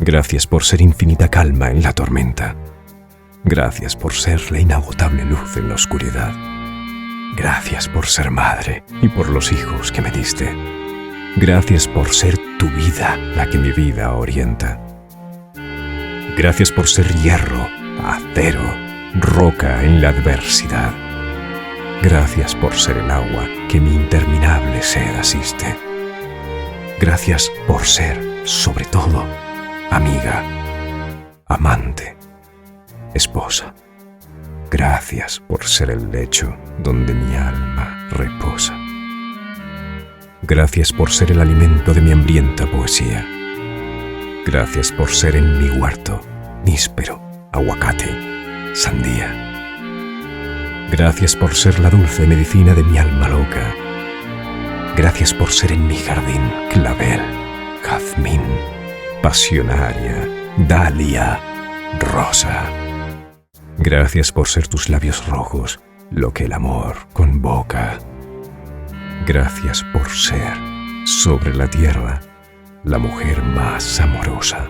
Gracias por ser infinita calma en la tormenta. Gracias por ser la inagotable luz en la oscuridad. Gracias por ser madre y por los hijos que me diste. Gracias por ser tu vida, la que mi vida orienta. Gracias por ser hierro, acero, roca en la adversidad. Gracias por ser el agua que mi interminable sed asiste. Gracias por ser, sobre todo, amiga, amante, esposa. Gracias por ser el lecho donde mi alma reposa. Gracias por ser el alimento de mi hambrienta poesía. Gracias por ser en mi huerto níspero, aguacate, sandía. Gracias por ser la dulce medicina de mi alma loca. Gracias por ser en mi jardín clavel, jazmín, pasionaria, dalia, rosa. Gracias por ser tus labios rojos, lo que el amor convoca. Gracias por ser, sobre la tierra, la mujer más amorosa.